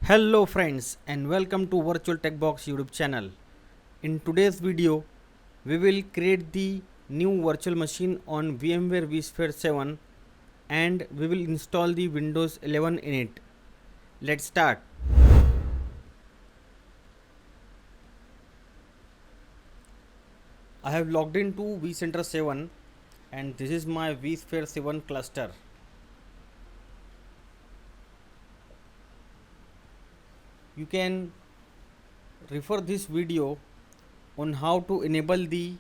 Hello friends and welcome to Virtual Tech Box YouTube channel. In today's video, we will create the new virtual machine on VMware vSphere 7 and we will install the Windows 11 in it. Let's start. I have logged into vCenter 7 and this is my vSphere 7 cluster. You can refer this video on how to enable the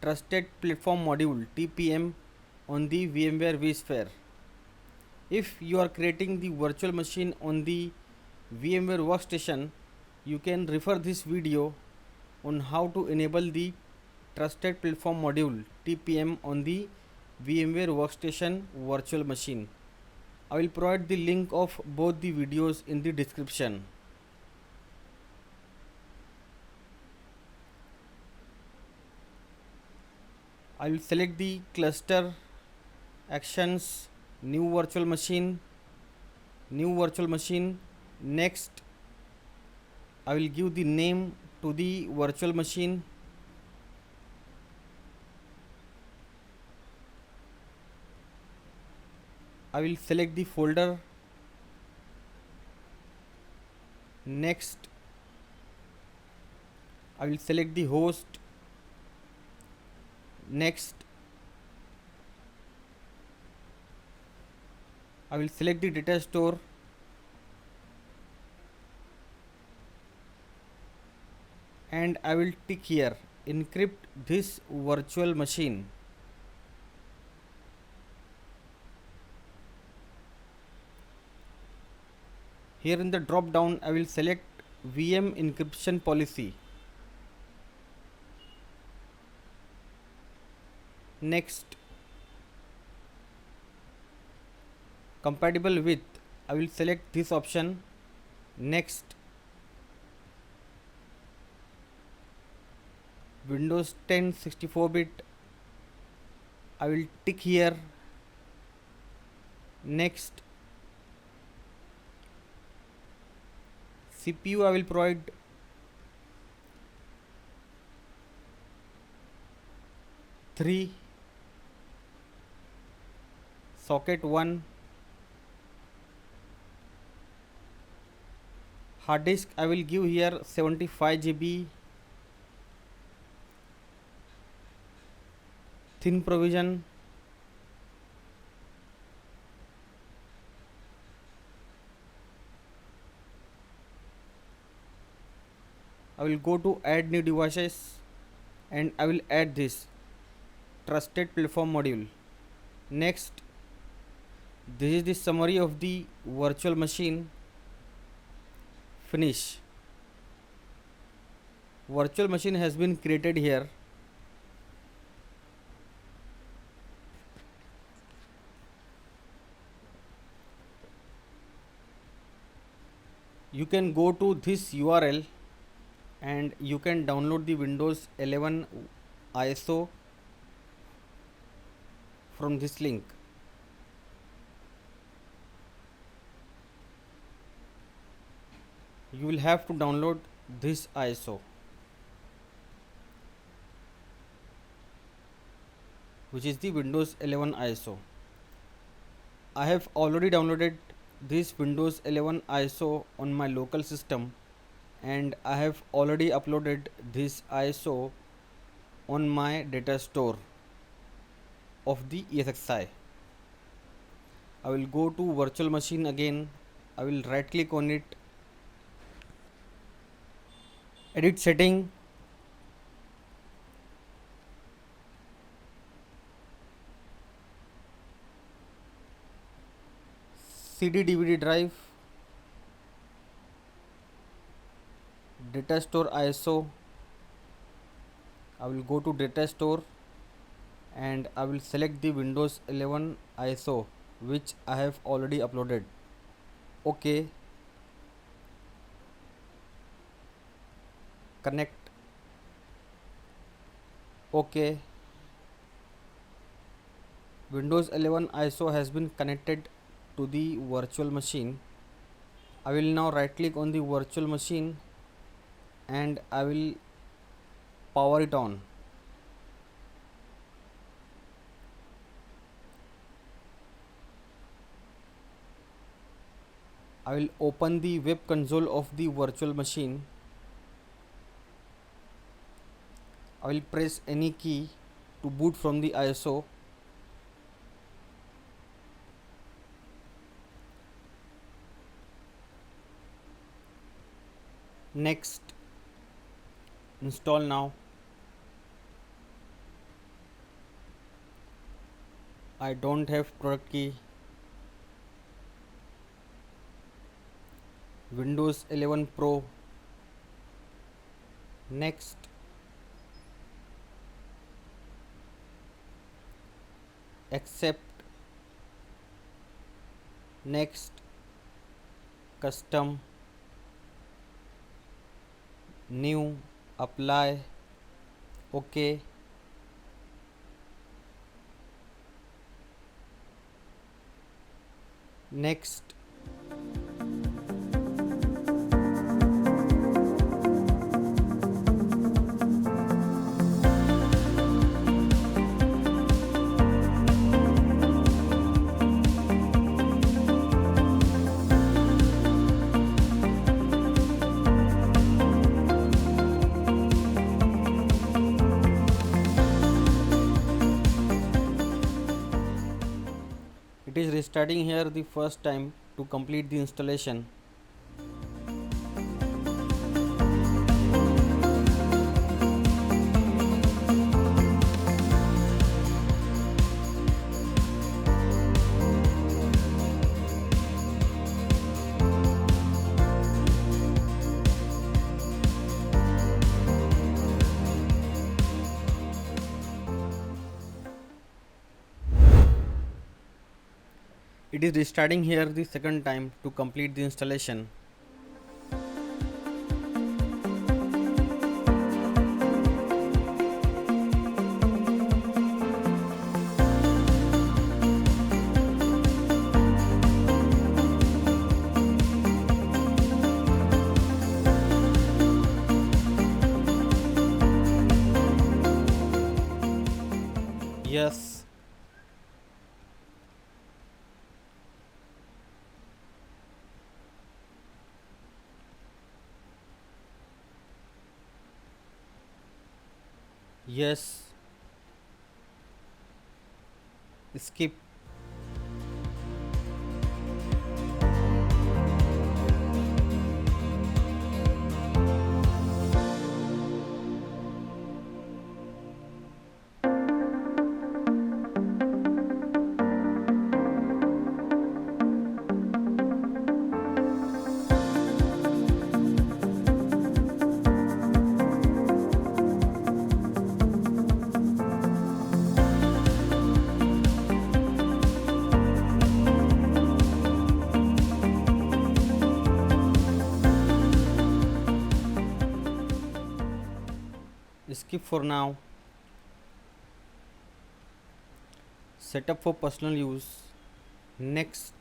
Trusted Platform Module TPM on the VMware vSphere. If you are creating the virtual machine on the VMware workstation, you can refer this video on how to enable the Trusted Platform Module TPM on the VMware workstation virtual machine. I will provide the link of both the videos in the description. I will select the cluster actions, new virtual machine, next I will give the name to the virtual machine. I will select the folder. Next I will select the host. Next I will select the data store. And I will tick here encrypt this virtual machine. Here in the drop down I will select VM encryption policy. Next compatible with, I will select this option. Next Windows 10 64-bit, I will tick here. Next CPU I will provide 3, socket 1, hard disk I will give here 75 GB, thin provision, I will go to add new devices and I will add this Trusted Platform Module. Next, this is the summary of the virtual machine. Finish. Virtual machine has been created here. You can go to this URL and you can download the Windows 11 ISO from this link. You will have to download this ISO, which is the Windows 11 ISO. I have already downloaded this Windows 11 ISO on my local system and I have already uploaded this ISO on my data store of the Esxi. I will go to virtual machine again. I will right click on it, edit setting, CD DVD drive, data store ISO. I will go to data store and I will select the Windows 11 ISO which I have already uploaded. OK. Connect. OK. Windows 11 ISO has been connected to the virtual machine. I will now right click on the virtual machine and I will power it on. I will open the web console of the virtual machine. I will press any key to boot from the ISO. Next, install now. I don't have product key. Windows 11 Pro. Next, accept. Next, custom, new, apply, OK. Next, it is restarting here the first time to complete the installation. It is restarting here the second time to complete the installation. Yes. Yes. Skip. Skip for now. Setup for personal use. Next.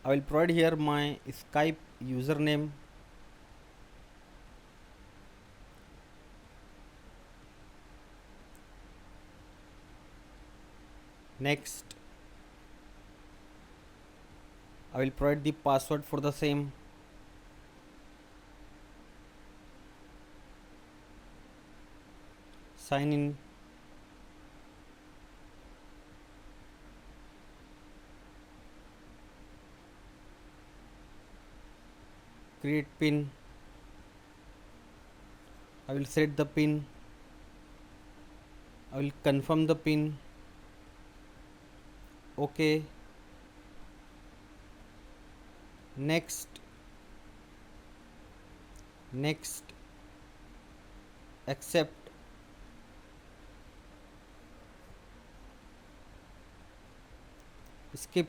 I will provide here my Skype username. Next, I will provide the password for the same. Sign in. Create pin. I will set the pin. I will confirm the pin. OK. Next. Next. Accept. Skip.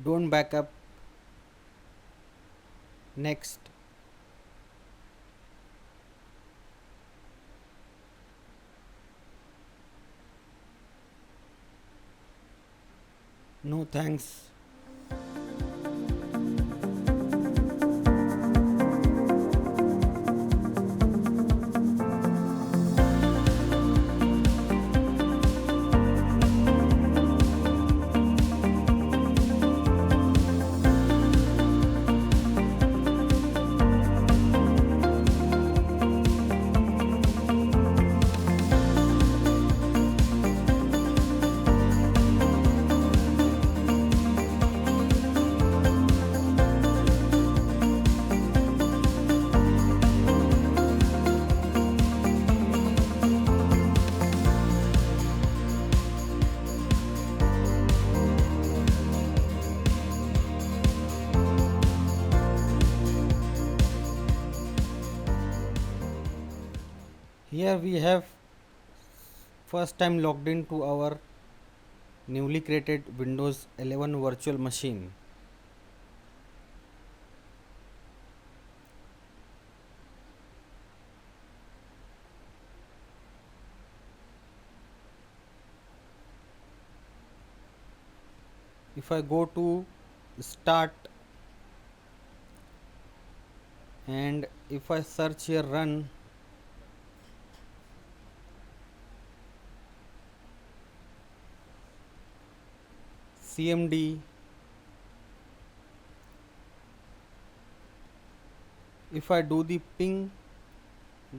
Don't back up. Next. No thanks. Here we have first time logged into our newly created Windows 11 virtual machine. If I go to start and if I search here run, cmd, if I do the ping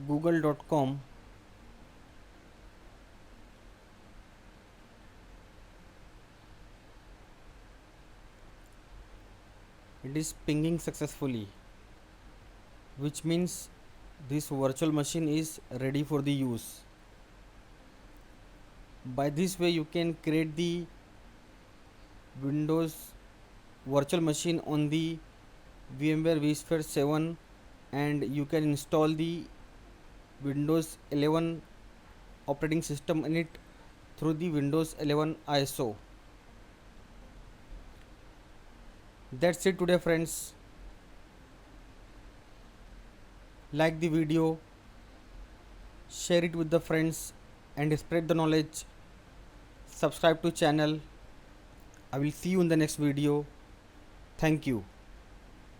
google.com, it is pinging successfully, which means this virtual machine is ready for the use. By this way you can create the Windows virtual machine on the VMware vSphere 7 and you can install the Windows 11 operating system in it through the Windows 11 ISO. That's it today friends. Like the video, share it with the friends and spread the knowledge. Subscribe to channel. I will see you in the next video. Thank you.